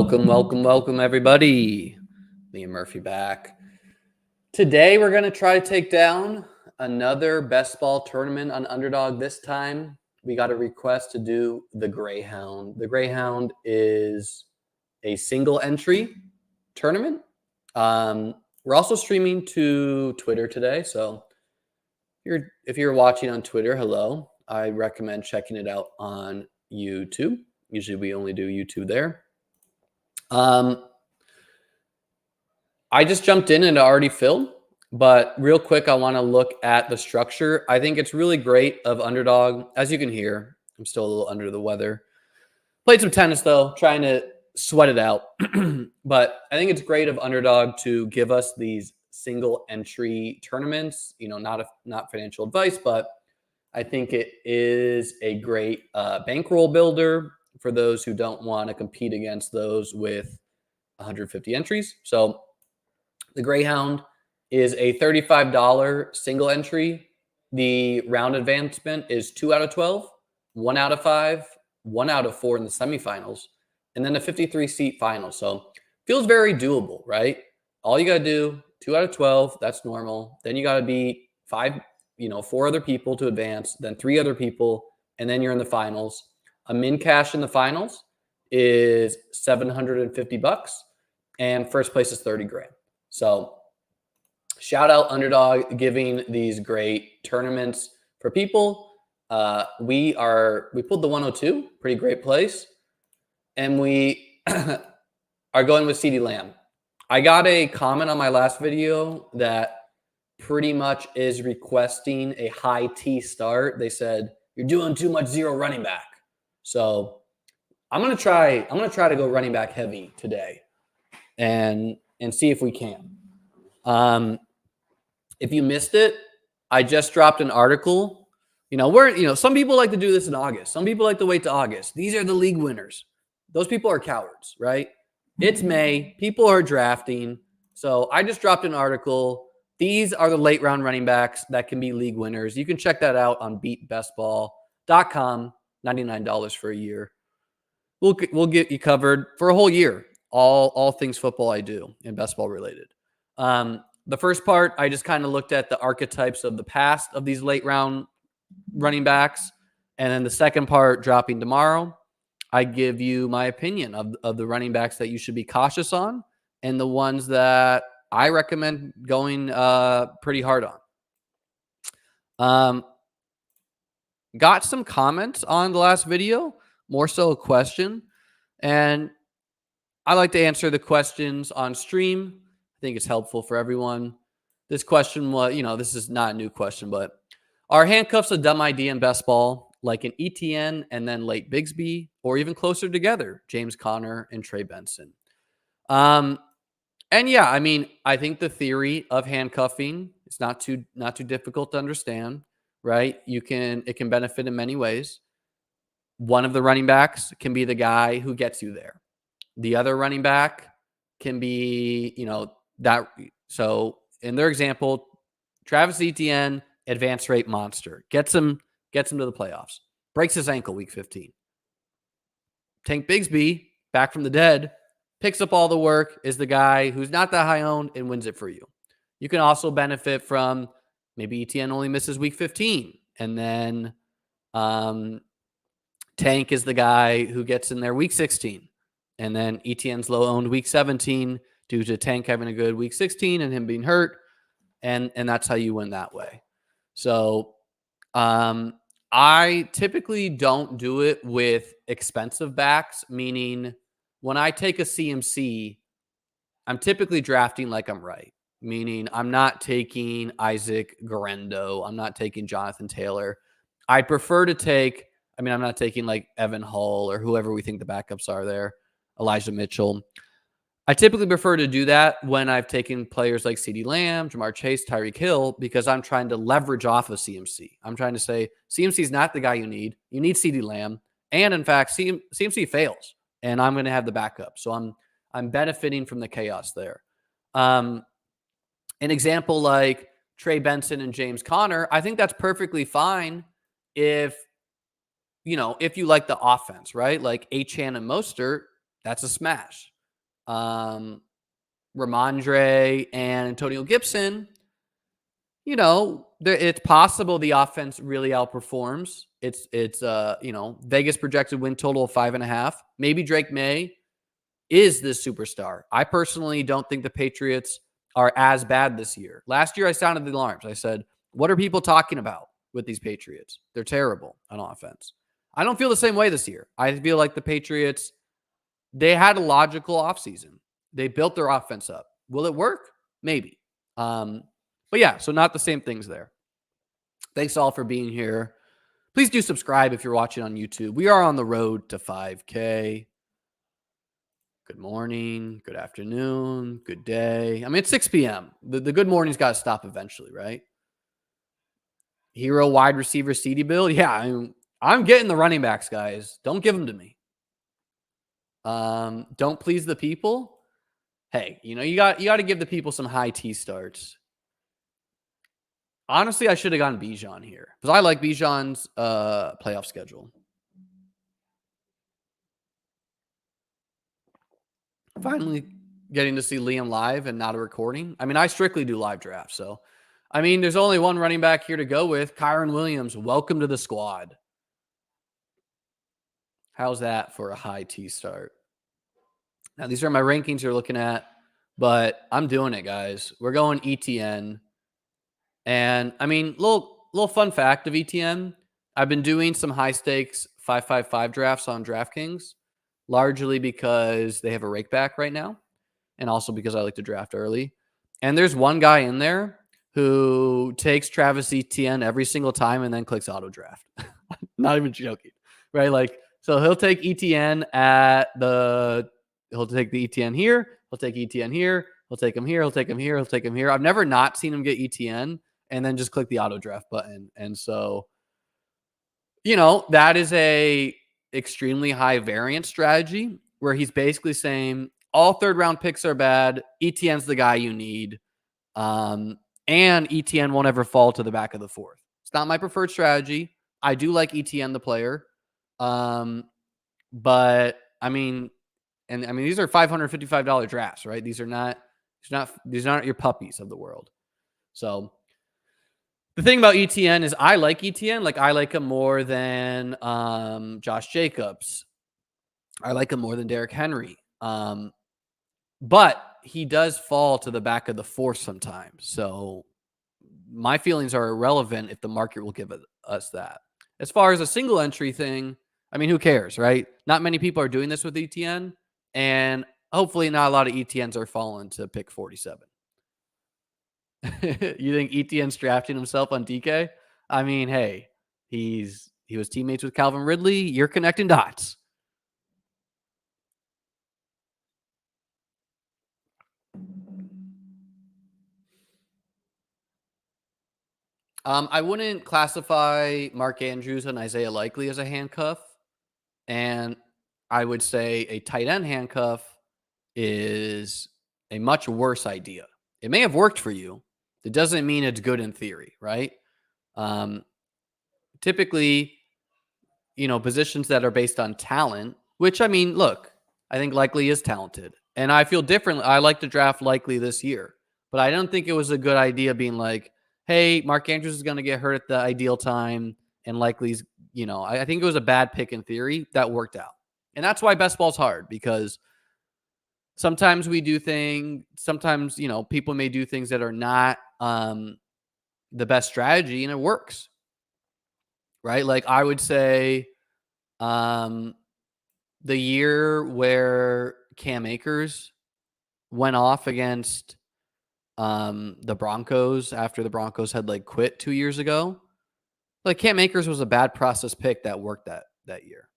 Welcome, everybody. Liam Murphy back. Today, we're going to try to take down another best ball tournament on Underdog. This time, we got a request to do the Greyhound. The Greyhound is a single entry tournament. We're also streaming to Twitter today. So if you're watching on Twitter, hello. I recommend checking it out on YouTube. Usually we only do YouTube there. I just jumped in and it already filled, but real quick, I want to look at the structure. I think it's really great of Underdog. As you can hear, I'm still a little under the weather. Played some tennis though, trying to sweat it out. But I think it's great of Underdog to give us these single entry tournaments. You know, not financial advice, but I think it is a great bankroll builder for those who don't want to compete against those with 150 entries. So the Greyhound is a $35 single entry. The round advancement is 2 out of 12, 1 out of 5, 1 out of 4 in the semifinals, and then a 53-seat final. So feels very doable, right? All you got to do, 2 out of 12, that's normal. Then you got to beat 4 other people to advance, then 3 other people, and then you're in the finals. A min cash in the finals is $750, and first place is 30 grand. So shout out Underdog giving these great tournaments for people. We pulled the 102, pretty great place, and we are going with CeeDee Lamb. I got a comment on my last video that pretty much is requesting a high T start. They said, you're doing too much zero running back. So I'm gonna try to go running back heavy today and see if we can. If you missed it, I just dropped an article. Some people like to do this in August. Some people like to wait to August. These are the league winners. Those people are cowards, right? It's May. People are drafting. So I just dropped an article. These are the late round running backs that can be league winners. You can check that out on beatbestball.com, $99 for a year. We'll get you covered for a whole year. All things football I do and best ball related. The first part, I just kind of looked at the archetypes of the past of these late round running backs. And then the second part, dropping tomorrow, I give you my opinion of the running backs that you should be cautious on and the ones that I recommend going pretty hard on. Got some comments on the last video, more so a question. And I like to answer the questions on stream. I think it's helpful for everyone. This question was, this is not a new question, but are handcuffs a dumb idea in best ball, like an ETN and then late Bigsby, or even closer together, James Conner and Trey Benson? And yeah, I think the theory of handcuffing is not too difficult to understand, right? It can benefit in many ways. One of the running backs can be the guy who gets you there. The other running back can be, that. So in their example, Travis Etienne, advance rate monster, gets him to the playoffs, breaks his ankle week 15. Tank Bigsby, back from the dead, picks up all the work, is the guy who's not that high owned and wins it for you. You can also benefit from maybe Etienne only misses week 15, and then Tank is the guy who gets in there week 16. And then Etienne's low owned week 17 due to Tank having a good week 16 and him being hurt. And that's how you win that way. So I typically don't do it with expensive backs, meaning when I take a CMC, I'm typically drafting like I'm right, meaning I'm not taking Isaac Garendo. I'm not taking Jonathan Taylor. I prefer to take, I'm not taking like Evan Hull or whoever we think the backups are there. Elijah Mitchell. I typically prefer to do that when I've taken players like CeeDee Lamb, Jamar Chase, Tyreek Hill, because I'm trying to leverage off of CMC. I'm trying to say CMC is not the guy you need. You need CeeDee Lamb. And in fact, CMC fails, and I'm going to have the backup. So I'm benefiting from the chaos there. An example like Trey Benson and James Conner, I think that's perfectly fine if you like the offense, right? Like Achane and Mostert, that's a smash. um, Ramondre and Antonio Gibson, it's possible the offense really outperforms. It's Vegas projected win total of 5.5. Maybe Drake May is this superstar. I personally don't think the Patriots are as bad this year. Last year, I sounded the alarms. I said, what are people talking about with these Patriots? They're terrible on offense. I don't feel the same way this year. I feel like the Patriots, they had a logical offseason. They built their offense up. Will it work? Maybe. But yeah, so not the same things there. Thanks all for being here. Please do subscribe if you're watching on YouTube. We are on the road to 5K. Good morning, good afternoon, good day. I mean, it's 6 p.m. The good morning's got to stop eventually, right? Hero wide receiver CD Bill. Yeah, I'm getting the running backs, guys. Don't give them to me. Don't please the people. Hey, you got to give the people some high T starts. Honestly, I should have gone Bijan here because I like Bijan's playoff schedule. Finally getting to see Liam live and not a recording. I mean, I strictly do live drafts. So, there's only one running back here to go with. Kyron Williams, welcome to the squad. How's that for a high T start? Now, these are my rankings you're looking at, but I'm doing it, guys. We're going ETN. And, little fun fact of ETN, I've been doing some high stakes 555 drafts on DraftKings, largely because they have a rake back right now. And also because I like to draft early. And there's one guy in there who takes Travis Etienne every single time and then clicks auto draft. Not even joking, right? Like, so he'll take Etienne he'll take the Etienne here. He'll take Etienne here. He'll take him here. He'll take him here. He'll take him here. I've never not seen him get Etienne and then just click the auto draft button. And so, that is a extremely high variance strategy where he's basically saying, all third round picks are bad. ETN's the guy you need. And ETN won't ever fall to the back of the fourth. It's not my preferred strategy. I do like ETN, the player. But these are $555 drafts, right? These are not your puppies of the world. So the thing about ETN is I like ETN. Like, I like him more than Josh Jacobs. I like him more than Derrick Henry. But he does fall to the back of the fourth sometimes. So my feelings are irrelevant if the market will give us that. As far as a single entry thing, who cares, right? Not many people are doing this with ETN. And hopefully not a lot of ETNs are falling to pick 47. You think ETN's drafting himself on DK? Hey, he was teammates with Calvin Ridley. You're connecting dots. I wouldn't classify Mark Andrews and Isaiah Likely as a handcuff. And I would say a tight end handcuff is a much worse idea. It may have worked for you. It doesn't mean it's good in theory, right? Typically, positions that are based on talent, which look, I think Likely is talented. And I feel differently. I like to draft Likely this year. But I don't think it was a good idea being like, hey, Mark Andrews is going to get hurt at the ideal time. And Likely's, I think it was a bad pick in theory that worked out. And that's why best ball's hard, because sometimes people may do things that are not the best strategy, and it works. Right? Like, I would say the year where Cam Akers went off against the Broncos after the Broncos had quit 2 years ago. Like, Cam Akers was a bad process pick that worked that year.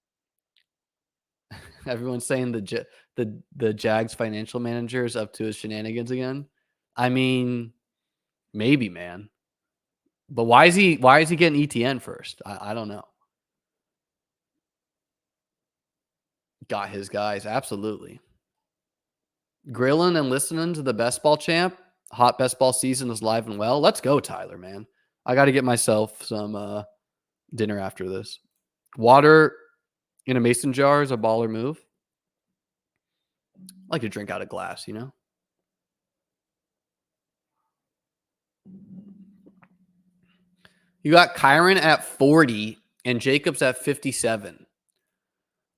Everyone's saying the Jags financial manager is up to his shenanigans again. Maybe, man. But why is he getting ETN first? I don't know. Got his guys, absolutely. Grilling and listening to the best ball champ. Hot best ball season is live and well. Let's go, Tyler, man. I got to get myself some dinner after this. Water in a mason jar is a baller move. I like to drink out of glass, you know? You got Kyron at 40 and Jacobs at 57.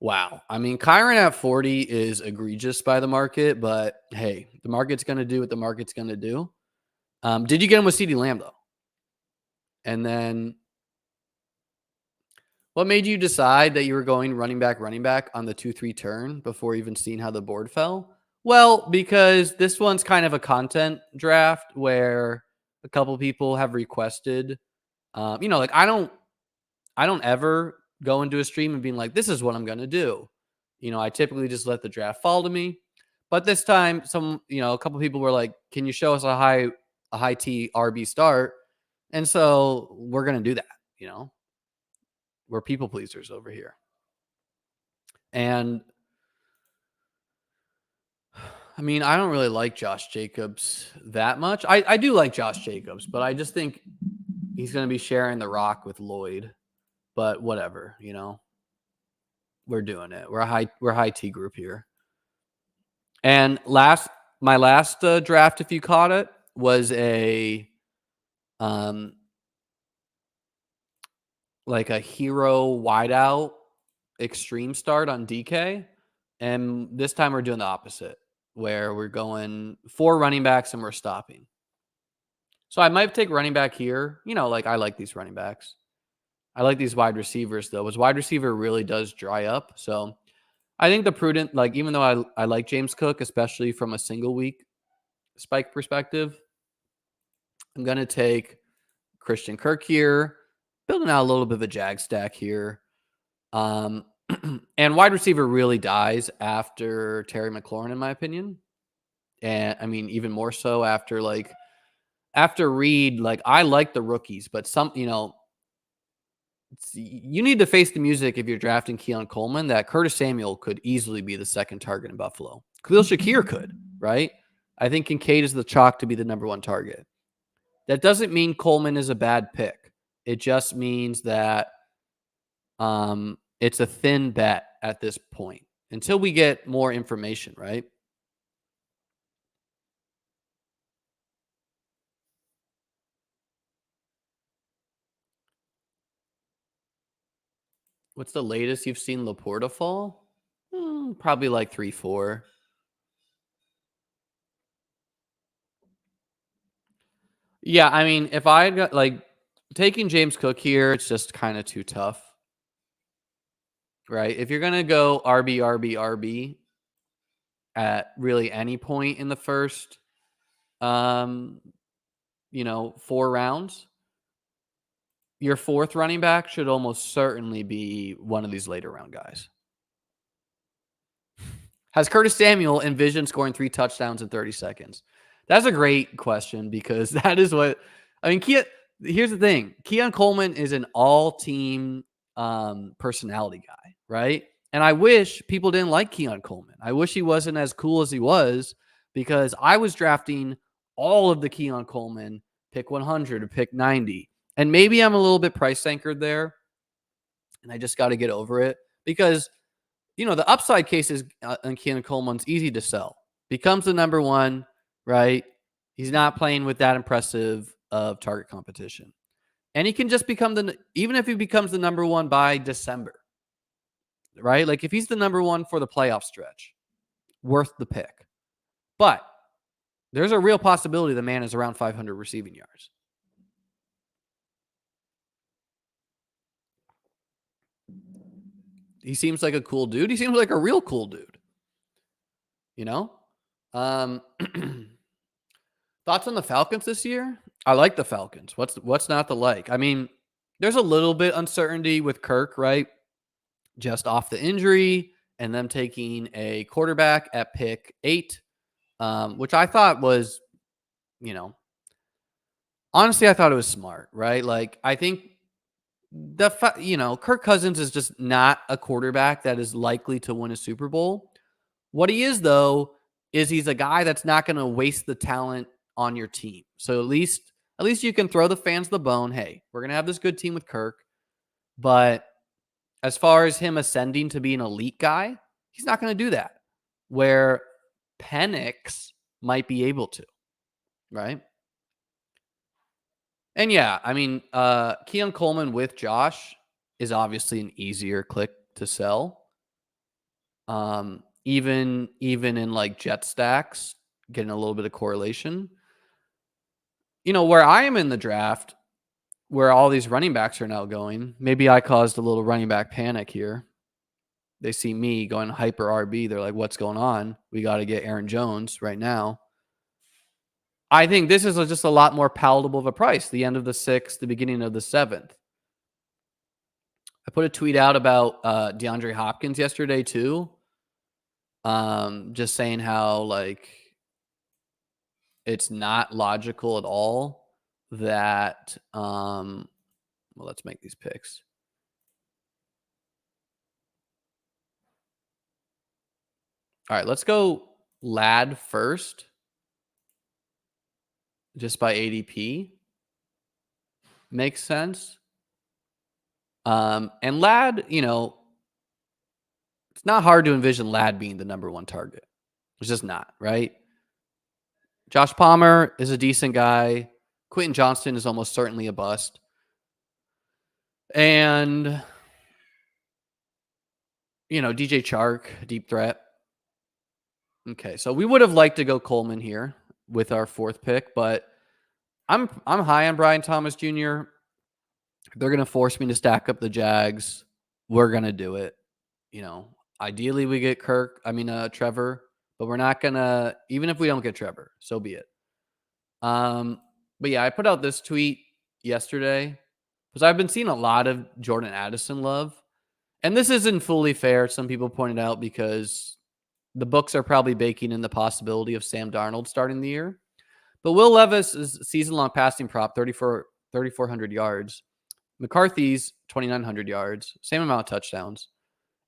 Wow. I mean, Kyron at 40 is egregious by the market, but hey, the market's going to do what the market's going to do. Did you get him with CD Lamb, though? And then what made you decide that you were going running back on the 2-3 turn before even seeing how the board fell? Well, because this one's kind of a content draft where a couple people have requested, like I don't ever go into a stream and being like, this is what I'm going to do. I typically just let the draft fall to me. But this time, a couple people were like, can you show us a high T RB start? And so we're going to do that. We're people pleasers over here. And I mean, I don't really like Josh Jacobs that much. I do like Josh Jacobs, but I just think he's going to be sharing the rock with Lloyd. But whatever, we're doing it. We're high T group here. And my last draft, if you caught it, was a like a hero wideout extreme start on DK. And this time we're doing the opposite, where we're going 4 running backs and we're stopping. So I might take running back here. I like these running backs. I like these wide receivers, though, because wide receiver really does dry up. So I think the prudent, even though I like James Cook, especially from a single week spike perspective, I'm going to take Christian Kirk here, building out a little bit of a jag stack here. And wide receiver really dies after Terry McLaurin, in my opinion. And I mean, even more so after Reed, I like the rookies, but you need to face the music if you're drafting Keon Coleman that Curtis Samuel could easily be the second target in Buffalo. Khalil Shakir could, right? I think Kincaid is the chalk to be the number 1 target. That doesn't mean Coleman is a bad pick. It just means that it's a thin bet at this point until we get more information, right? What's the latest you've seen Laporta fall? Probably like 3-4. Yeah, I mean, if I got taking James Cook here, it's just kind of too tough. Right? If you're going to go RB at really any point in the first 4 rounds, your 4th running back should almost certainly be one of these later round guys. Has Curtis Samuel envisioned scoring 3 touchdowns in 30 seconds? That's a great question because that is what I mean. Here's the thing: Keon Coleman is an all-team personality guy, right? And I wish people didn't like Keon Coleman. I wish he wasn't as cool as he was because I was drafting all of the Keon Coleman pick 100 or pick 90, and maybe I'm a little bit price anchored there, and I just got to get over it because the upside case is on Keon Coleman's easy to sell. Becomes the number 1, right? He's not playing with that impressive of target competition. And he can just even if he becomes the number 1 by December, right? If he's the number 1 for the playoff stretch, worth the pick. But there's a real possibility the man is around 500 receiving yards. He seems like a cool dude. He seems like a real cool dude. Thoughts on the Falcons this year? I like the Falcons. What's not to like? I mean, there's a little bit uncertainty with Kirk, right? Just off the injury and them taking a quarterback at pick 8, which I thought was, honestly, I thought it was smart, right? I think Kirk Cousins is just not a quarterback that is likely to win a Super Bowl. What he is, though, is he's a guy that's not going to waste the talent on your team. So at least you can throw the fans the bone. Hey, we're going to have this good team with Kirk. But as far as him ascending to be an elite guy, he's not going to do that. where Penix might be able to, right? And yeah, I mean, Keon Coleman with Josh is obviously an easier click to sell. Even in like jet stacks, getting a little bit of correlation. Where I am in the draft, where all these running backs are now going, maybe I caused a little running back panic here. They see me going hyper RB. They're like, what's going on? We got to get Aaron Jones right now. I think this is just a lot more palatable of a price. The end of the 6th, the beginning of the 7th. I put a tweet out about DeAndre Hopkins yesterday too. Just saying how like it's not logical at all that well, let's make these picks. All right, let's go Lad first. Just by ADP. Makes sense. And Lad, it's not hard to envision Lad being the number one target. It's just not, right? Josh Palmer is a decent guy. Quentin Johnston is almost certainly a bust. And, DJ Chark, deep threat. Okay, so we would have liked to go Coleman here with our 4th pick, but I'm high on Brian Thomas Jr. They're going to force me to stack up the Jags. We're going to do it. Ideally we get Trevor, but we're not going to, even if we don't get Trevor, so be it. But yeah, I put out this tweet yesterday because I've been seeing a lot of Jordan Addison love. And this isn't fully fair, some people pointed out, because the books are probably baking in the possibility of Sam Darnold starting the year. But Will Levis' season-long passing prop, 3,400 yards. McCarthy's 2,900 yards, same amount of touchdowns.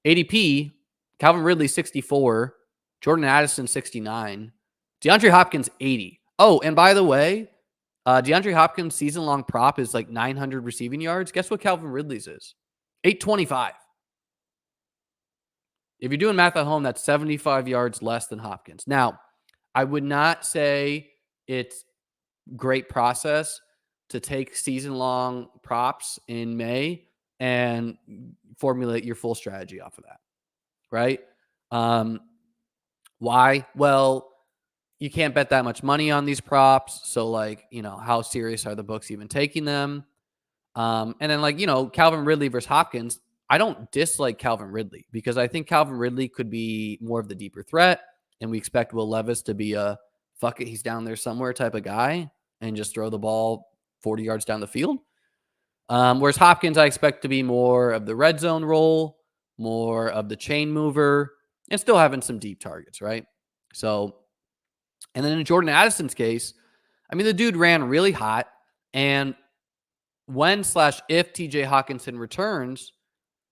ADP, Calvin Ridley 64, Jordan Addison 69, DeAndre Hopkins 80. Oh, and by the way, DeAndre Hopkins' season-long prop is like 900 receiving yards. Guess what Calvin Ridley's is? 825. If you're doing math at home, that's 75 yards less than Hopkins. Now, I would not say it's great process to take season-long props in May and formulate your full strategy off of that, right? Why? Well, you can't bet that much money on these props. So, how serious are the books even taking them? And then, Calvin Ridley versus Hopkins, I don't dislike Calvin Ridley because I think Calvin Ridley could be more of the deeper threat. And we expect Will Levis to be a fuck it, he's down there somewhere type of guy and just throw the ball 40 yards down the field. Whereas Hopkins, I expect to be more of the red zone role, more of the chain mover, and still having some deep targets, right? So, and then in Jordan Addison's case, the dude ran really hot. And when/if TJ Hawkinson returns,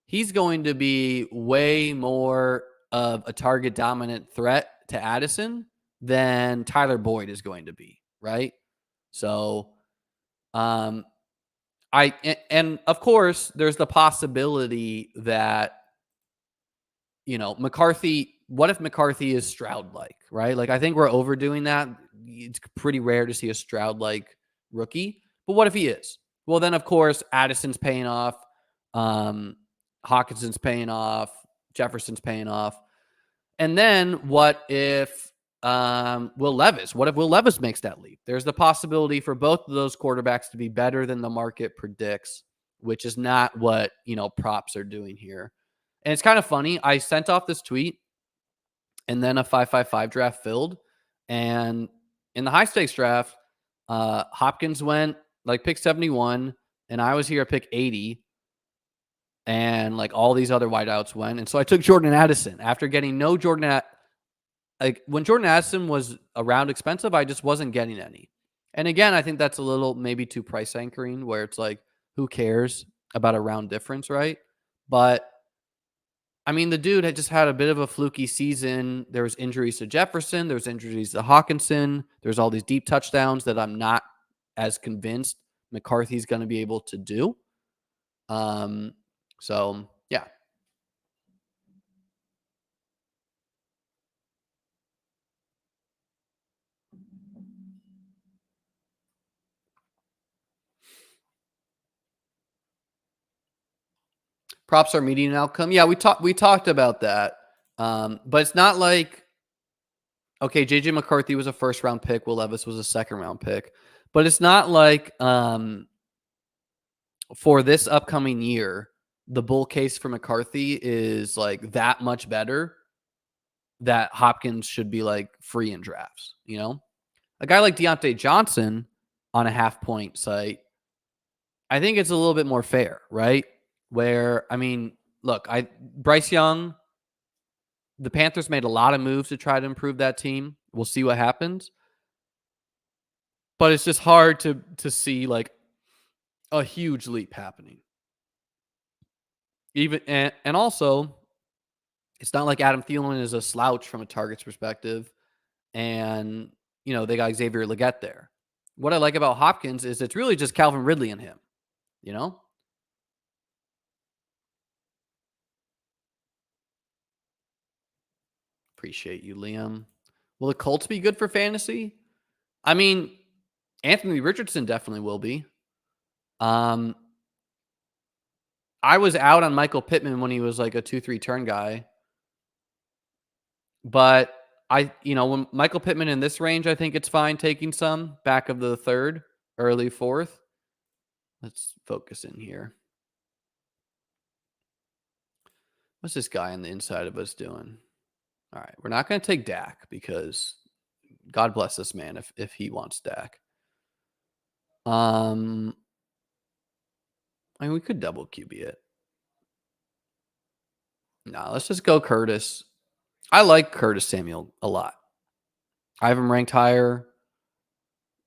he's going to be way more of a target dominant threat to Addison than Tyler Boyd is going to be, right? So, and of course, there's the possibility that, McCarthy, what if McCarthy is Stroud-like, right? Like, I think we're overdoing that. It's pretty rare to see a Stroud-like rookie, but what if he is? Well, then, of course, Addison's paying off. Hawkinson's paying off. Jefferson's paying off. And then what if Will Levis? What if Will Levis makes that leap? There's the possibility for both of those quarterbacks to be better than the market predicts, which is not what, props are doing here. And it's kind of funny. I sent off this tweet and then a 555 draft filled. And in the high stakes draft, Hopkins went pick 71 and I was here at pick 80. And all these other wideouts went. And so I took Jordan Addison after getting no Jordan. When Jordan Addison was around expensive, I just wasn't getting any. And again, I think that's a little maybe too price anchoring where it's who cares about a round difference, right? But the dude had just had a bit of a fluky season. There was injuries to Jefferson. There was injuries to Hawkinson. There's all these deep touchdowns that I'm not as convinced McCarthy's going to be able to do. So, yeah. Props are median outcome. Yeah, we talked about that. But it's not like okay, JJ McCarthy was a first round pick, Will Levis was a second round pick. But it's not like for this upcoming year, the bull case for McCarthy is like that much better that Hopkins should be like free in drafts, you know? A guy like Deontay Johnson on a half point site, I think it's a little bit more fair, right? Where, I mean, look, Bryce Young, the Panthers made a lot of moves to try to improve that team. We'll see what happens. But it's just hard to see like a huge leap happening. Even and also, it's not like Adam Thielen is a slouch from a targets perspective, and they got Xavier Legette there. What I like about Hopkins is it's really just Calvin Ridley and him. You know, appreciate you, Liam. Will the Colts be good for fantasy? I mean, Anthony Richardson definitely will be. Um, I was out on Michael Pittman when he was like a 2-3 turn guy. But when Michael Pittman in this range, I think it's fine taking some back of the third, early fourth. Let's focus in here. What's this guy on the inside of us doing? All right. We're not going to take Dak because God bless this man if he wants Dak. I mean, we could double QB it. No, let's just go Curtis. I like Curtis Samuel a lot. I have him ranked higher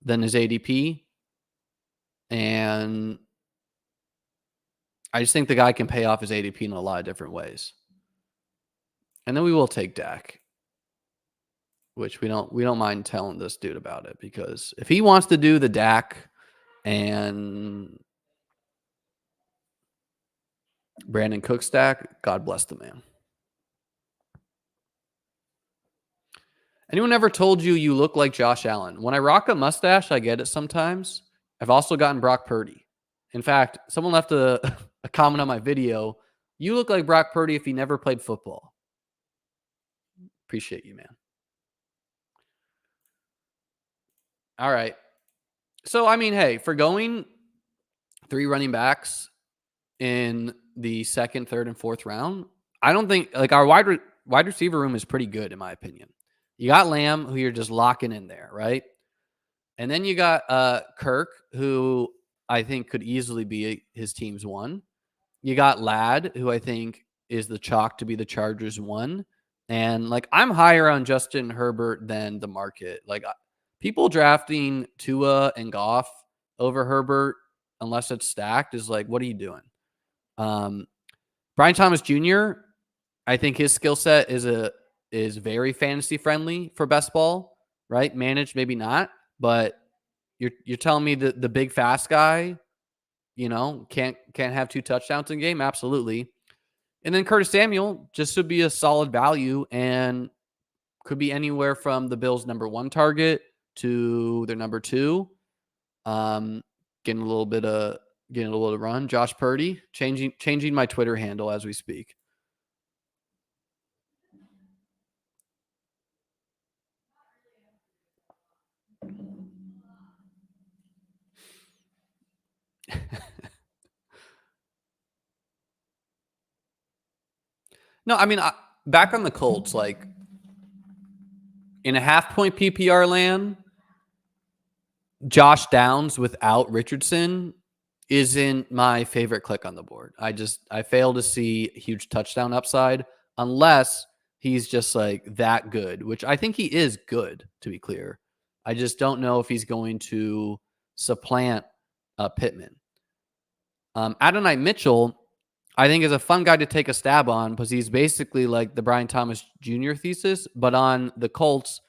than his ADP. And I just think the guy can pay off his ADP in a lot of different ways. And then we will take Dak, which we don't mind telling this dude about it, because if he wants to do the Dak and Brandon Cook stack, God bless the man. Anyone ever told you look like Josh Allen? When I rock a mustache, I get it sometimes. I've also gotten Brock Purdy. In fact, someone left a comment on my video. You look like Brock Purdy if he never played football. Appreciate you, man. All right. So, I mean, hey, for going 3 running backs in the second, third, and fourth round, I don't think like our wide receiver room is pretty good in my opinion. You got Lamb, who you're just locking in there, right? And then you got Kirk, who I think could easily be his team's one. You got Ladd, who I think is the chalk to be the Chargers one. And like I'm higher on Justin Herbert than the market. Like people drafting Tua and Goff over Herbert, unless it's stacked, is like, what are you doing? Brian Thomas Jr., I think his skill set is very fantasy friendly for best ball, right? Managed, maybe not, but you're telling me that the big fast guy, can't have 2 touchdowns in a game? Absolutely. And then Curtis Samuel just should be a solid value and could be anywhere from the Bills' number 1 target to their number 2. Getting a little bit of run. Josh Purdy, changing my Twitter handle as we speak. No, I mean, back on the Colts, like in a half point PPR land, Josh Downs without Richardson isn't my favorite click on the board. I fail to see huge touchdown upside unless he's just like that good, which I think he is good, to be clear. I just don't know if he's going to supplant Pittman. Adonai Mitchell, I think, is a fun guy to take a stab on because he's basically like the Brian Thomas Jr. thesis, but on the Colts.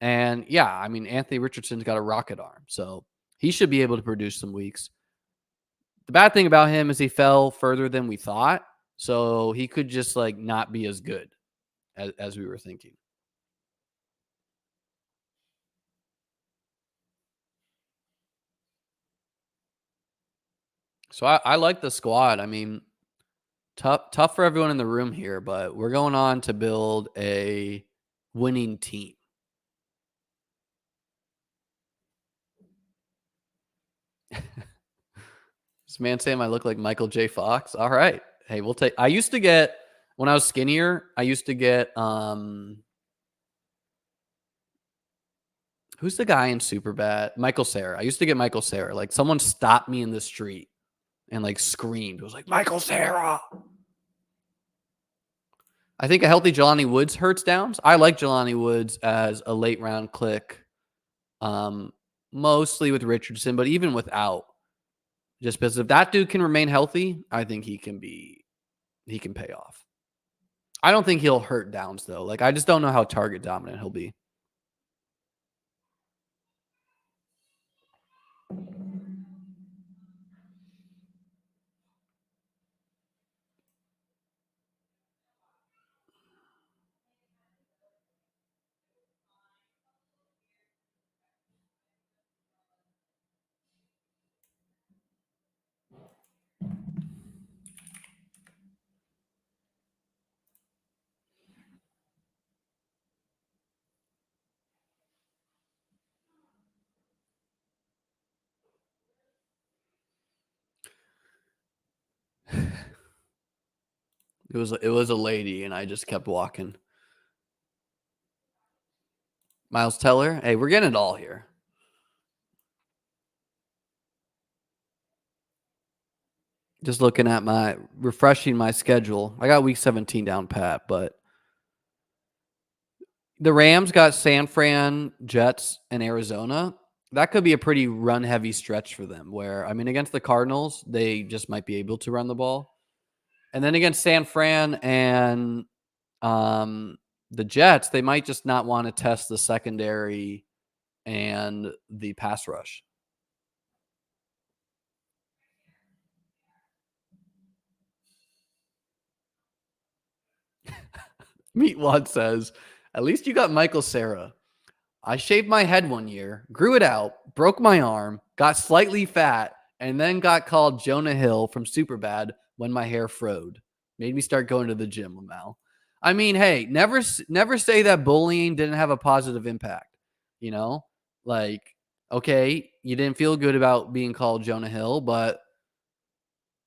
And yeah, I mean, Anthony Richardson's got a rocket arm, so he should be able to produce some weeks. The bad thing about him is he fell further than we thought, so he could just like not be as good as we were thinking. So I like the squad. I mean, Tough for everyone in the room here, but we're going on to build a winning team. This man saying I look like Michael J. Fox. All right. Hey, we'll take I used to get when I was skinnier, I used to get who's the guy in Superbad? Michael Cera. I used to get Michael Cera. Like someone stopped me in the street and like screamed. It was like Michael Cera. I think a healthy Jelani Woods hurts downs. I like Jelani Woods as a late round click, um, mostly with Richardson, but even without, just because if that dude can remain healthy, I think he can pay off. I don't think he'll hurt downs though. Like I just don't know how target dominant he'll be. It was a lady, and I just kept walking. Miles Teller. Hey, we're getting it all here. Just looking at refreshing my schedule. I got week 17 down pat, but the Rams got San Fran, Jets, and Arizona. That could be a pretty run heavy stretch for them where, I mean, against the Cardinals, they just might be able to run the ball. And then against San Fran and the Jets, they might just not want to test the secondary and the pass rush. Meatwad says, at least you got Michael Cera. I shaved my head one year, grew it out, broke my arm, got slightly fat, and then got called Jonah Hill from Superbad when my hair frowed. Made me start going to the gym, Lamal. I mean, hey, never say that bullying didn't have a positive impact. You know, like, okay, you didn't feel good about being called Jonah Hill, but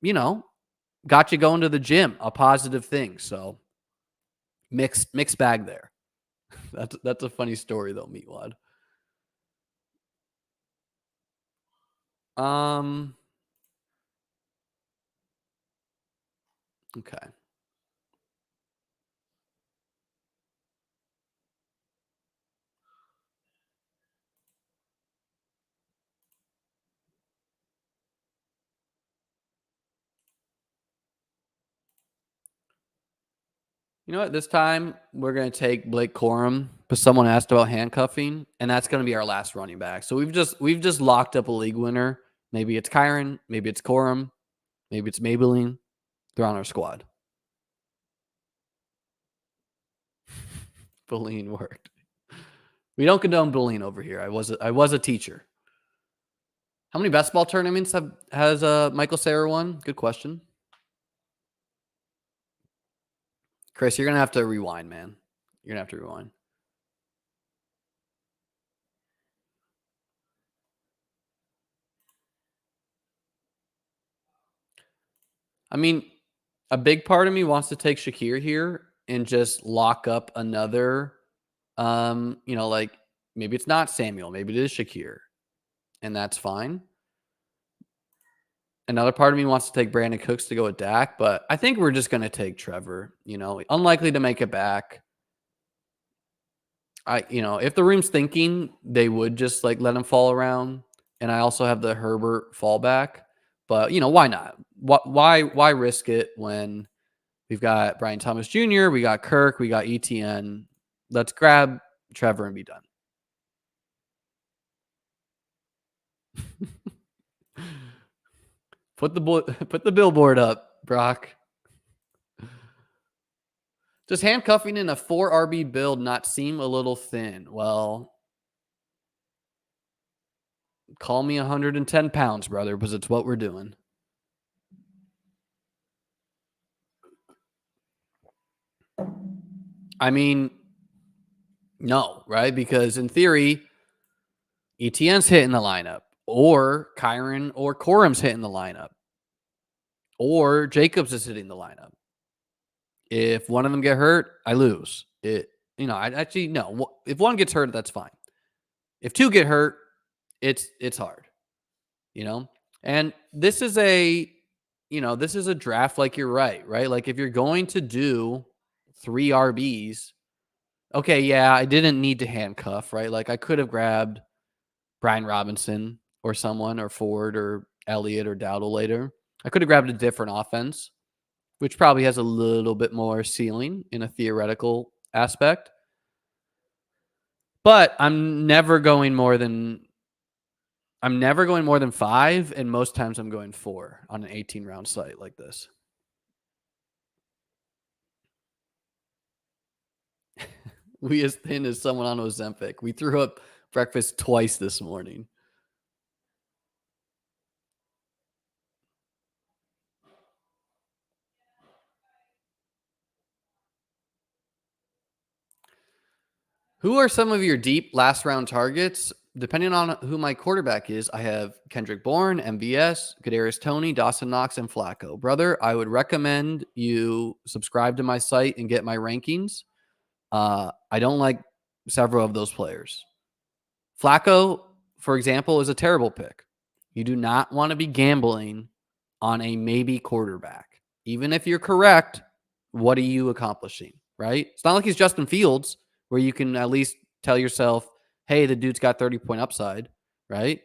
you know, got you going to the gym, a positive thing. So mixed bag there. That's a funny story though, Meatwad. Um, okay. You know what? This time we're going to take Blake Corum, but someone asked about handcuffing, and that's going to be our last running back. So we've just locked up a league winner. Maybe it's Kyron, maybe it's Corum, maybe it's Maybelline. They're on our squad. Bullying worked. We don't condone bullying over here. I was a teacher. How many basketball tournaments has Michael Cera won? Good question. Chris, you're gonna have to rewind, man. You're gonna have to rewind. I mean, a big part of me wants to take Shakir here and just lock up another, like maybe it's not Samuel, maybe it is Shakir, and that's fine. Another part of me wants to take Brandon Cooks to go with Dak, but I think we're just going to take Trevor. Unlikely to make it back. If the room's thinking, they would just like let him fall around, and I also have the Herbert fallback. But why not? Why risk it when we've got Brian Thomas Jr., we got Kirk, we got ETN. Let's grab Trevor and be done. Put the billboard up, Brock. Does handcuffing in a 4 RB build not seem a little thin? Well, call me 110 pounds, brother, because it's what we're doing. I mean, no, right? Because in theory, ETN's hitting the lineup, or Kyron or Corum's hitting the lineup, or Jacobs is hitting the lineup. If one of them get hurt, I lose. I actually no. If one gets hurt, that's fine. If two get hurt, it's hard. And this is a draft. Like you're right? Like if you're going to do 3 RBs, okay, yeah, I didn't need to handcuff, right? Like I could have grabbed Brian Robinson or someone, or Ford or Elliott or Dowdle later. I could have grabbed a different offense, which probably has a little bit more ceiling in a theoretical aspect. But I'm never going more than 5, and most times I'm going 4 on an 18-round site like this. We as thin as someone on Ozempic. We threw up breakfast twice this morning. Who are some of your deep last round targets? Depending on who my quarterback is, I have Kendrick Bourne, MVS, Kadarius Toney, Dawson Knox, and Flacco. Brother, I would recommend you subscribe to my site and get my rankings. I don't like several of those players. Flacco, for example, is a terrible pick. You do not want to be gambling on a maybe quarterback. Even if you're correct, what are you accomplishing, right? It's not like he's Justin Fields, where you can at least tell yourself, hey, the dude's got 30-point upside, right?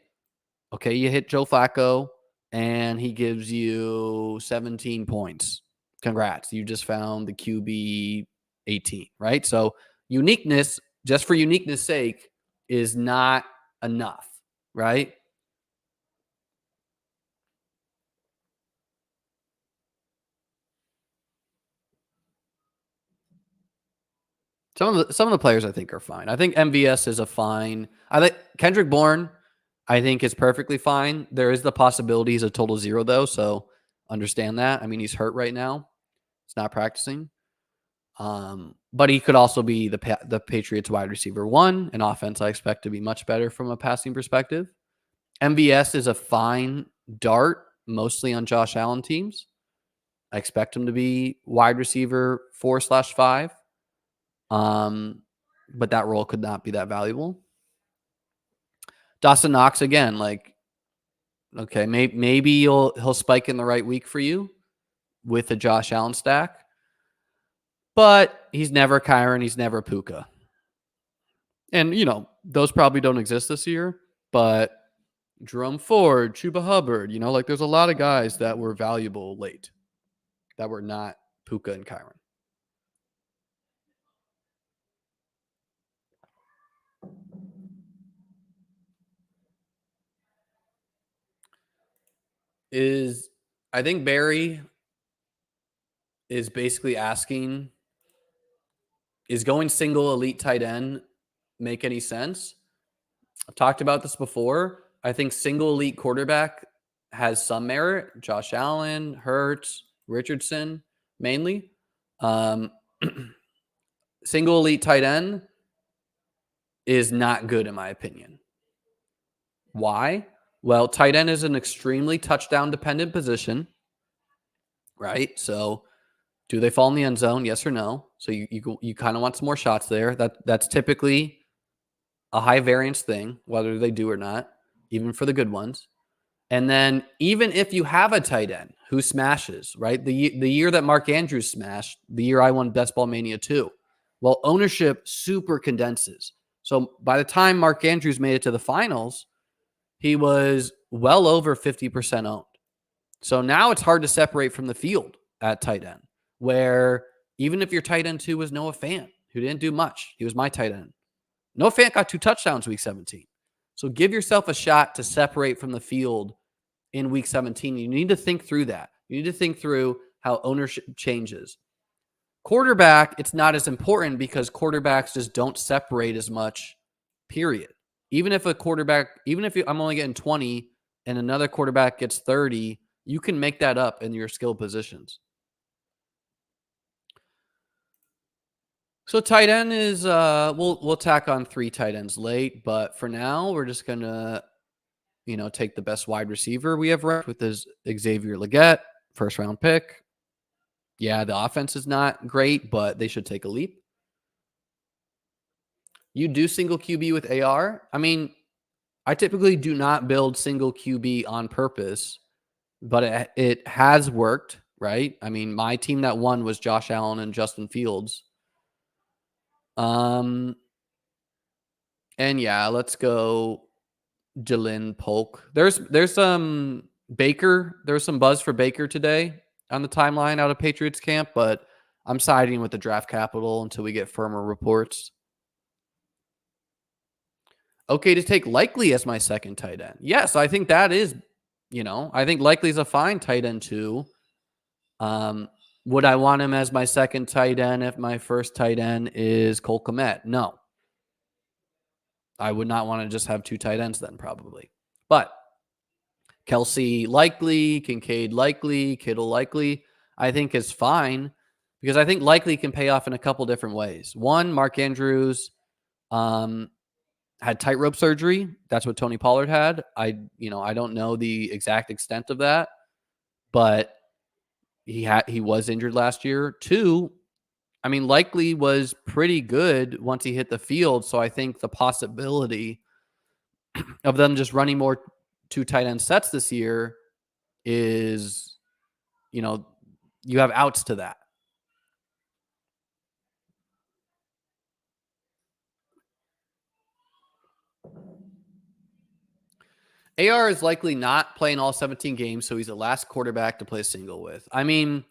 Okay, you hit Joe Flacco and he gives you 17 points. Congrats. You just found the QB 18, right? So uniqueness, just for uniqueness sake, is not enough, right? Some of the players I think are fine. I think MVS is a fine. I think Kendrick Bourne, I think is perfectly fine. There is the possibility he's a total zero though, so understand that. I mean, he's hurt right now. He's not practicing. But he could also be the Patriots wide receiver 1. An offense I expect to be much better from a passing perspective. MVS is a fine dart, mostly on Josh Allen teams. I expect him to be wide receiver 4/5. But that role could not be that valuable. Dawson Knox, again, like, okay, maybe he'll spike in the right week for you with a Josh Allen stack, but he's never Kyron, he's never Puka. And, those probably don't exist this year, but Jerome Ford, Chuba Hubbard, like there's a lot of guys that were valuable late that were not Puka and Kyron. I think Barry is basically asking, is going single elite tight end make any sense? I've talked about this before. I think single elite quarterback has some merit. Josh Allen, Hurts, Richardson, mainly. Single elite tight end is not good in my opinion. Why? Well, tight end is an extremely touchdown dependent position, right? So do they fall in the end zone? Yes or no? So you kind of want some more shots there. That's typically a high variance thing, whether they do or not, even for the good ones. And then even if you have a tight end who smashes, right? The year that Mark Andrews smashed, the year I won Best Ball Mania 2, well, ownership super condenses. So by the time Mark Andrews made it to the finals, he was well over 50% owned. So now it's hard to separate from the field at tight end, where even if your tight end 2 was Noah Fant, who didn't do much, he was my tight end. Noah Fant got 2 touchdowns week 17. So give yourself a shot to separate from the field in week 17. You need to think through that. You need to think through how ownership changes. Quarterback, it's not as important because quarterbacks just don't separate as much, period. Even if I'm only getting 20 and another quarterback gets 30, you can make that up in your skill positions. So tight end is we'll tack on 3 tight ends late, but for now we're just gonna take the best wide receiver we have ranked, with this Xavier Legette, first round pick. Yeah, the offense is not great, but they should take a leap. You do single QB with AR. I mean, I typically do not build single QB on purpose, but it has worked, right? I mean, my team that won was Josh Allen and Justin Fields. Um, and yeah, let's go Jalen Polk. There's some Baker. There's some buzz for Baker today on the timeline out of Patriots camp, but I'm siding with the draft capital until we get firmer reports. Okay to take Likely as my second tight end. Yes, I think that is, I think Likely is a fine tight end too. Would I want him as my second tight end if my first tight end is Cole Kmet? No. I would not want to just have 2 tight ends then, probably. But Kelsey Likely, Kincaid Likely, Kittle Likely, I think is fine, because I think Likely can pay off in a couple different ways. One, Mark Andrews had tightrope surgery. That's what Tony Pollard had. I don't know the exact extent of that, but he was injured last year. 2, I mean, Likely was pretty good once he hit the field, so I think the possibility of them just running more 2 tight end sets this year is, you have outs to that. AR is likely not playing all 17 games, so he's the last quarterback to play single with. I mean,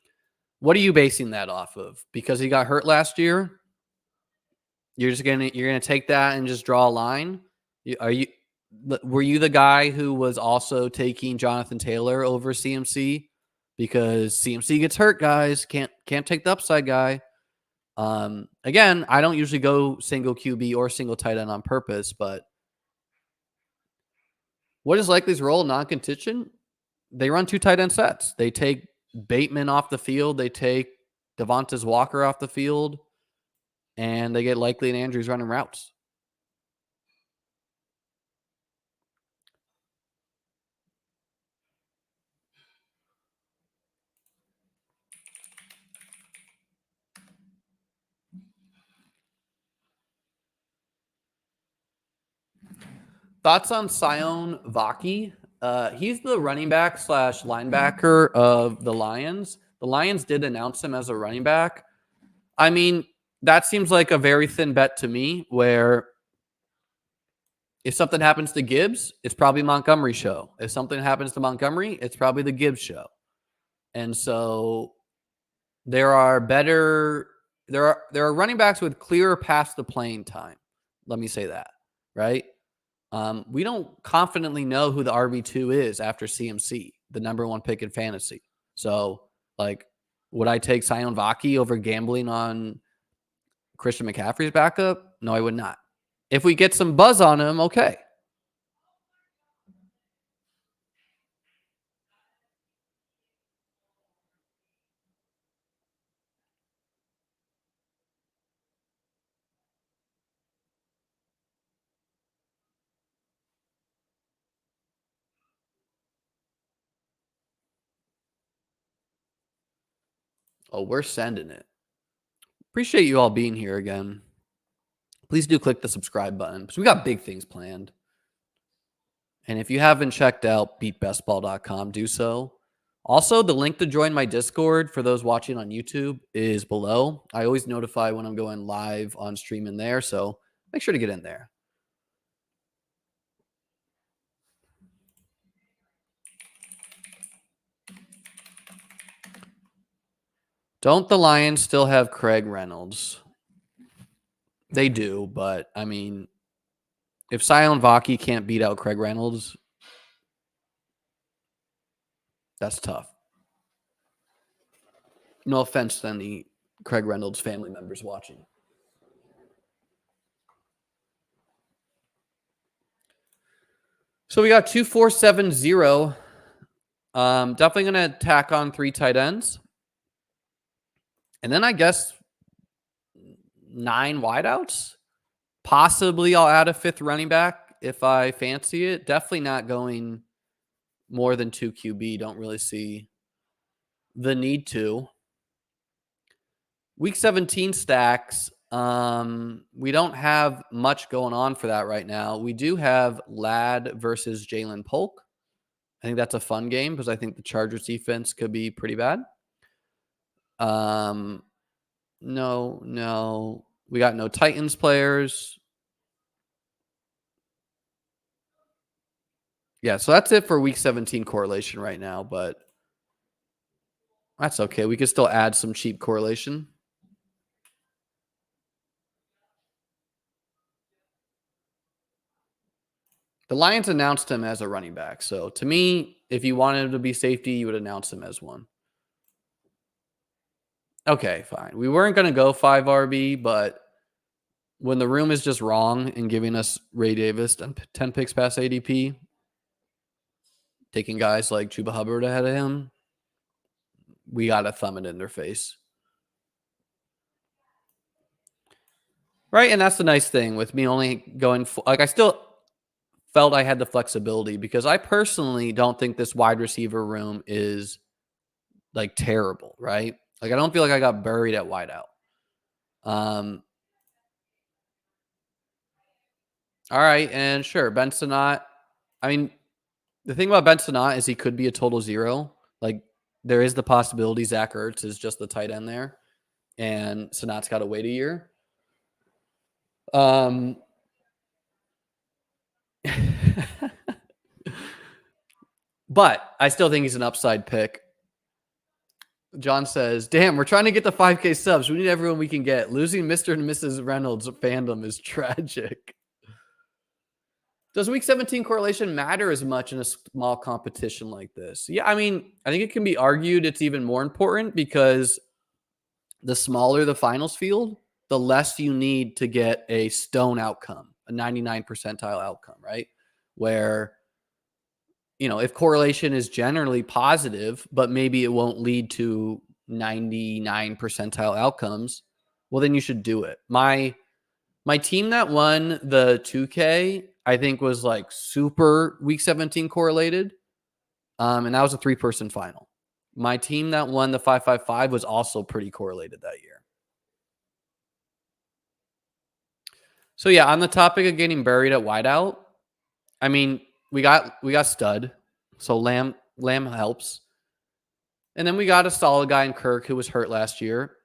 what are you basing that off of? Because he got hurt last year? You're gonna take that and just draw a line? Were you the guy who was also taking Jonathan Taylor over CMC? Because CMC gets hurt, guys. Can't take the upside guy. Again, I don't usually go single QB or single tight end on purpose, but what is Likely's role in non-contention? They run 2 tight end sets. They take Bateman off the field. They take Devontae Walker off the field, and they get Likely and Andrews running routes. Thoughts on Sion Vaki? He's the running back / linebacker of the Lions. The Lions did announce him as a running back. I mean, that seems like a very thin bet to me, where if something happens to Gibbs, it's probably Montgomery's show. If something happens to Montgomery, it's probably the Gibbs show. And so there are running backs with clearer paths to playing time. Let me say that, right? We don't confidently know who the RB2 is after CMC, the number 1 pick in fantasy. So, would I take Sion Vaki over gambling on Christian McCaffrey's backup? No, I would not. If we get some buzz on him, okay. Oh, we're sending it. Appreciate you all being here again. Please do click the subscribe button, because we got big things planned. And if you haven't checked out beatbestball.com, do so. Also, the link to join my Discord for those watching on YouTube is below. I always notify when I'm going live on stream in there, so make sure to get in there. Don't the Lions still have Craig Reynolds? They do, but I mean, if Sion Vaki can't beat out Craig Reynolds, that's tough. No offense to any Craig Reynolds family members watching. So we got 2470. Definitely going to tack on 3 tight ends. And then I guess 9 wideouts. Possibly I'll add a 5th running back if I fancy it. Definitely not going more than 2 QB. Don't really see the need to. Week 17 stacks. We don't have much going on for that right now. We do have Ladd versus Jalen Polk. I think that's a fun game because I think the Chargers defense could be pretty bad. No. We got no Titans players. Yeah, so that's it for week 17 correlation right now, but that's okay. We could still add some cheap correlation. The Lions announced him as a running back. So to me, if you wanted him to be safety, you would announce him as one. Okay, fine. We weren't going to go 5 RB, but when the room is just wrong and giving us Ray Davis 10 picks past ADP, taking guys like Chuba Hubbard ahead of him, we got to thumb it in their face. Right, and that's the nice thing with me only going like I still felt I had the flexibility because I personally don't think this wide receiver room is like terrible, right? Like I don't feel like I got buried at wideout. All right, and sure, Ben Sinnott. I mean, the thing about Ben Sinnott is he could be a total zero. Like there is the possibility Zach Ertz is just the tight end there, and Sinnott's got to wait a year. But I still think he's an upside pick. John says, damn, we're trying to get the 5K subs. We need everyone we can get. Losing Mr. and Mrs. Reynolds fandom is tragic. Does week 17 correlation matter as much in a small competition like this? Yeah, I mean, I think it can be argued it's even more important because the smaller the finals field, the less you need to get a stone outcome, a 99 percentile outcome, right? Where if correlation is generally positive, but maybe it won't lead to 99 percentile outcomes, well, then you should do it. My team that won the 2K, I think was like super week 17 correlated. And that was a 3-person final. My team that won the 555 was also pretty correlated that year. So yeah, on the topic of getting buried at wideout, I mean, we got stud. So Lamb helps. And then we got a solid guy in Kirk who was hurt last year.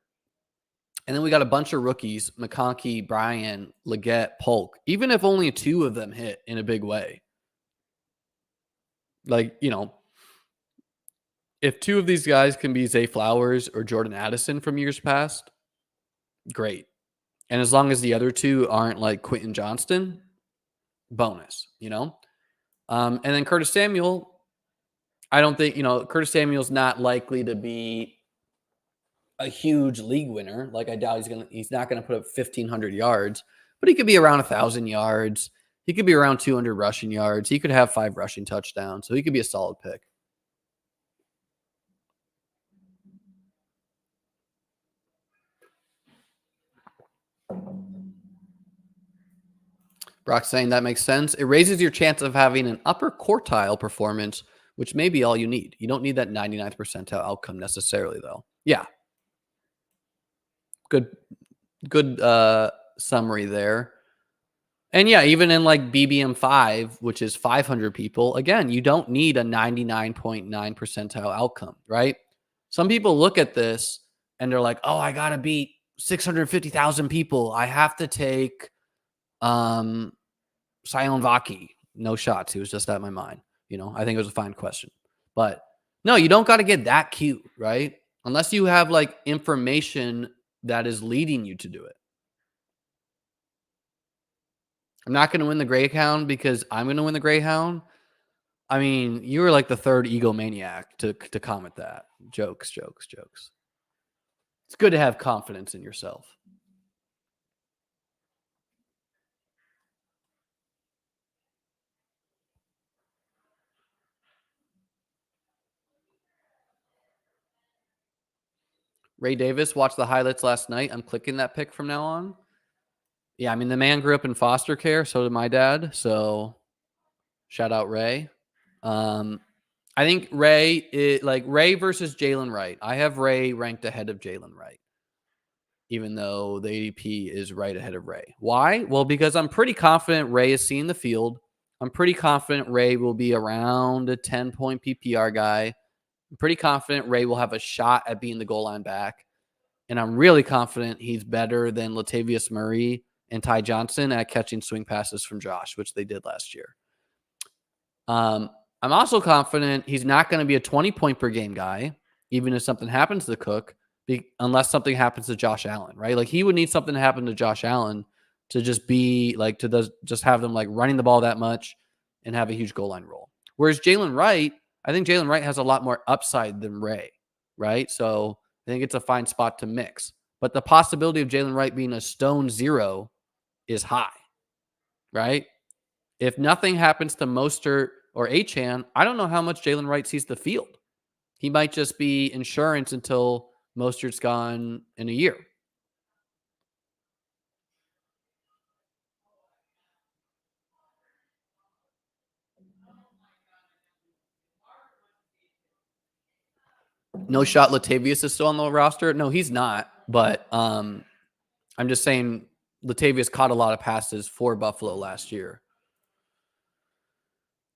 And then we got a bunch of rookies, McConkey, Bryan, Leggett, Polk, even if only 2 of them hit in a big way. Like, if 2 of these guys can be Zay Flowers or Jordan Addison from years past, great. And as long as the other 2 aren't like Quentin Johnston, bonus, And then Curtis Samuel, I don't think, Curtis Samuel's not likely to be a huge league winner. Like I doubt he's not going to put up 1,500 yards, but he could be around 1,000 yards. He could be around 200 rushing yards. He could have 5 rushing touchdowns. So he could be a solid pick. Brock's saying that makes sense. It raises your chance of having an upper quartile performance, which may be all you need. You don't need that 99th percentile outcome necessarily, though. Yeah. Good summary there. And yeah, even in like BBM5, which is 500 people, again, you don't need a 99.9 percentile outcome, right? Some people look at this and they're like, oh, I got to beat 650,000 people. I have to take Sion Vaki. No shots. He was just at my mind. I think it was a fine question. But no, you don't got to get that cute, right? Unless you have like information that is leading you to do it. I'm not going to win the Greyhound because I'm going to win the Greyhound. I mean, you were like the 3rd egomaniac to comment that. Jokes. It's good to have confidence in yourself. Ray Davis, watched the highlights last night. I'm clicking that pick from now on. Yeah, I mean, the man grew up in foster care. So did my dad. So shout out Ray. I think Ray versus Jalen Wright. I have Ray ranked ahead of Jalen Wright, even though the ADP is right ahead of Ray. Why? Well, because I'm pretty confident Ray is seeing the field. I'm pretty confident Ray will be around a 10-point PPR guy. I'm pretty confident Ray will have a shot at being the goal line back. And I'm really confident he's better than Latavius Murray and Ty Johnson at catching swing passes from Josh, which they did last year. I'm also confident he's not going to be a 20-point per game guy, even if something happens to Cook, unless something happens to Josh Allen, right? Like he would need something to happen to Josh Allen to just be like, just have them like running the ball that much and have a huge goal line role. Whereas Jalen Wright, I think Jalen Wright has a lot more upside than Ray, right? So I think it's a fine spot to mix. But the possibility of Jalen Wright being a stone zero is high, right? If nothing happens to Mostert or Achane, I don't know how much Jalen Wright sees the field. He might just be insurance until Mostert's gone in a year. No shot Latavius is still on the roster. No, he's not. But I'm just saying Latavius caught a lot of passes for Buffalo last year.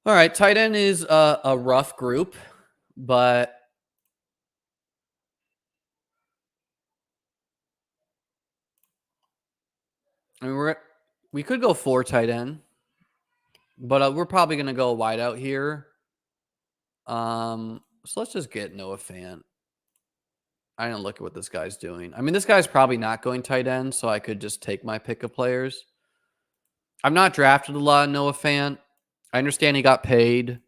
All right, tight end is a rough group, but I mean we could go 4 tight end, but we're probably going to go wide out here. So let's just get Noah Fant. I didn't look at what this guy's doing. I mean, this guy's probably not going tight end, so I could just take my pick of players. I've not drafted a lot of Noah Fant. I understand he got paid.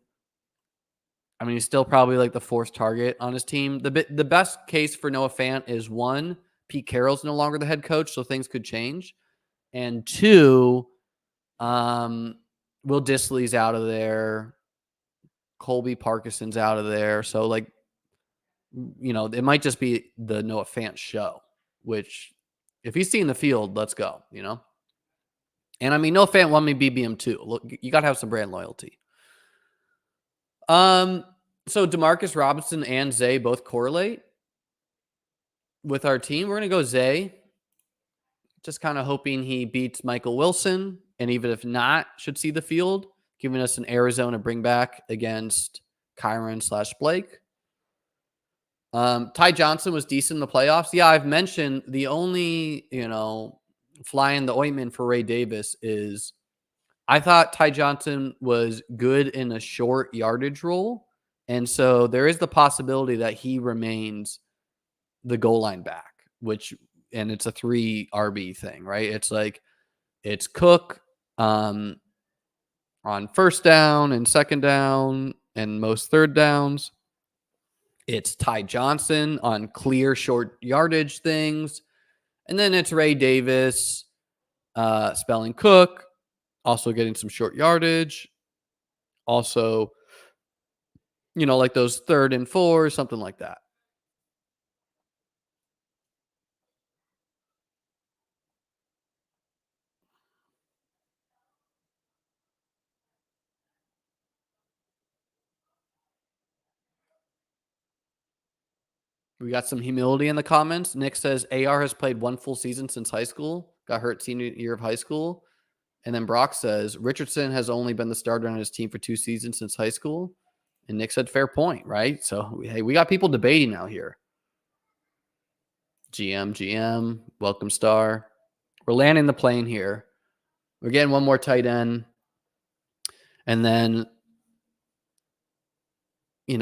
I mean, he's still probably like the 4th target on his team. The best case for Noah Fant is 1, Pete Carroll's no longer the head coach, so things could change. And 2, Will Dissly's out of there. Colby Parkinson's out of there. So, like, you know, it might just be the Noah Fant show, which if he's seeing the field, let's go, you know? And I mean, Noah Fant won me BBM too. Look, you got to have some brand loyalty. So Demarcus Robinson and Zay both correlate with our team. We're going to go Zay. Just kind of hoping he beats Michael Wilson. And even if not, should see the field, giving us an Arizona bring back against Kyron/Blake. Ty Johnson was decent in the playoffs. Yeah, I've mentioned the only, fly in the ointment for Ray Davis is I thought Ty Johnson was good in a short yardage role. And so there is the possibility that he remains the goal line back, and it's a 3 RB thing, right? It's like, it's Cook on first down and second down and most third downs. It's Ty Johnson on clear short yardage things. And then it's Ray Davis spelling Cook, also getting some short yardage. Also, like those 3rd and 4, something like that. We got some humility in the comments. Nick says AR has played 1 full season since high school, got hurt senior year of high school. And then Brock says Richardson has only been the starter on his team for 2 seasons since high school. And Nick said fair point, right? So, hey, we got people debating out here. GM, welcome star. We're landing the plane here. We're getting 1 more tight end. And then,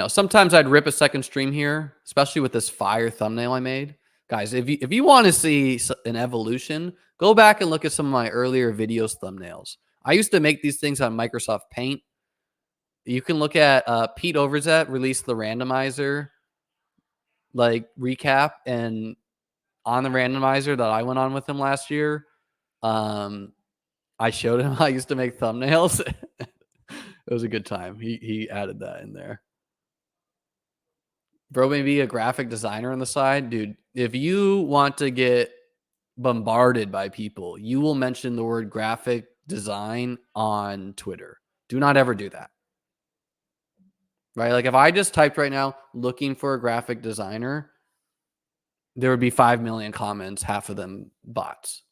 sometimes I'd rip a second stream here, especially with this fire thumbnail I made. Guys, if you want to see an evolution, go back and look at some of my earlier videos thumbnails. I used to make these things on Microsoft Paint. You can look at Pete Overzet released the randomizer recap, and on the randomizer that I went on with him last year, I showed him how I used to make thumbnails. It was a good time. He added that in there. Bro, maybe a graphic designer on the side. Dude, if you want to get bombarded by people, you will mention the word graphic design on Twitter. Do not ever do that. Right? Like if I just typed right now looking for a graphic designer, there would be 5 million comments, half of them bots.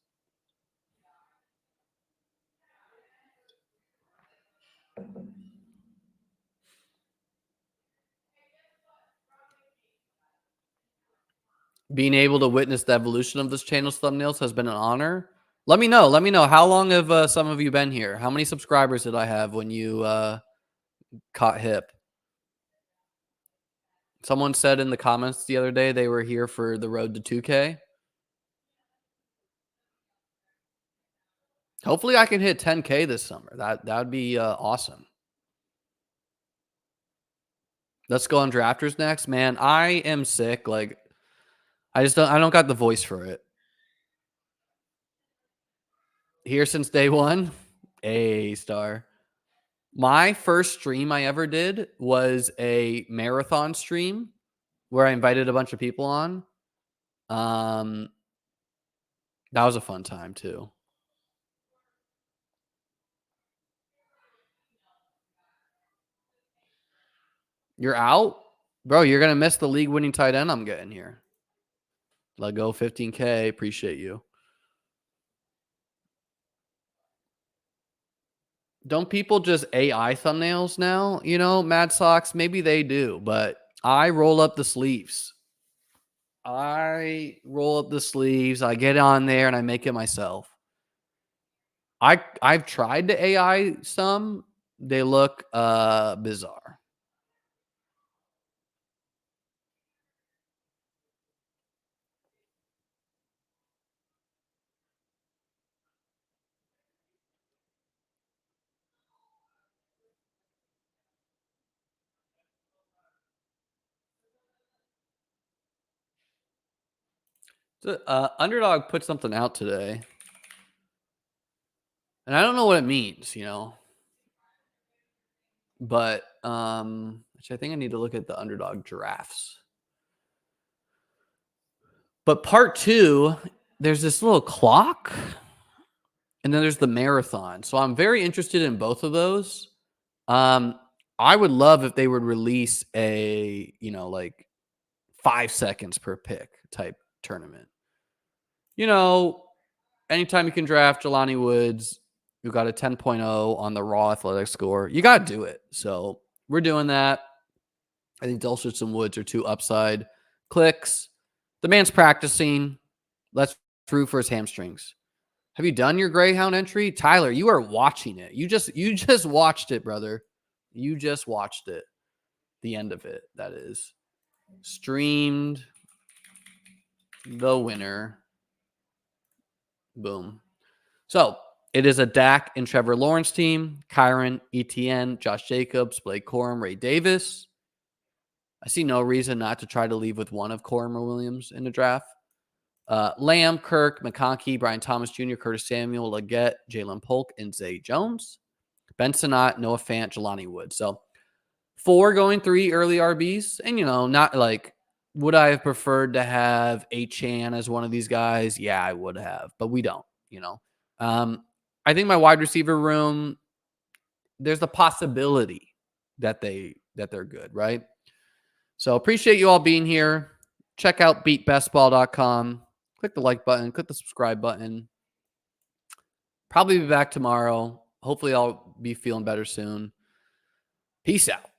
Being able to witness the evolution of this channel's thumbnails has been an honor. Let me know. Let me know. How long have some of you been here? How many subscribers did I have when you caught hip? Someone said in the comments the other day they were here for the road to 2K. Hopefully I can hit 10K this summer. That would be awesome. Let's go on drafters next. Man, I am sick. Like I don't got the voice for it. Here since day one. A star. My first stream I ever did was a marathon stream where I invited a bunch of people on. That was a fun time too. You're out? Bro, you're going to miss the league winning tight end I'm getting here. Let go 15K. Appreciate you. Don't people just AI thumbnails now? You know, Mad Sox, maybe they do, but I roll up the sleeves. I get on there and I make it myself. I've tried to AI some. They look bizarre. So, Underdog put something out today. And I don't know what it means, you know. But which I think I need to look at the Underdog drafts. But part 2, there's this little clock and then there's the marathon. So I'm very interested in both of those. I would love if they would release a, you know, like 5 seconds per pick type tournament. You know, anytime you can draft Jelani Woods, who got a 10.0 on the raw athletic score, you got to do it. So we're doing that. I think Dulcich and Woods are 2 upside clicks. The man's practicing. Let's root for his hamstrings. Have you done your Greyhound entry? Tyler, you are watching it. You just watched it, brother. You just watched it. The end of it, that is. Streamed the winner. Boom. So it is a Dak and Trevor Lawrence team. Kyron, ETN, Josh Jacobs, Blake Corum, Ray Davis. I see no reason not to try to leave with one of Corum or Williams in the draft. Lamb, Kirk, McConkey, Brian Thomas Jr., Curtis Samuel, Leggett, Jalen Polk, and Zay Jones. Ben Sinnott, Noah Fant, Jelani Wood. So 4 going 3 early RBs. And, you know, not like, would I have preferred to have Chan as one of these guys? Yeah, I would have. But we don't, you know. I think my wide receiver room, there's the possibility that they're good, right? So appreciate you all being here. Check out beatbestball.com. Click the like button, click the subscribe button. Probably be back tomorrow. Hopefully I'll be feeling better soon. Peace out.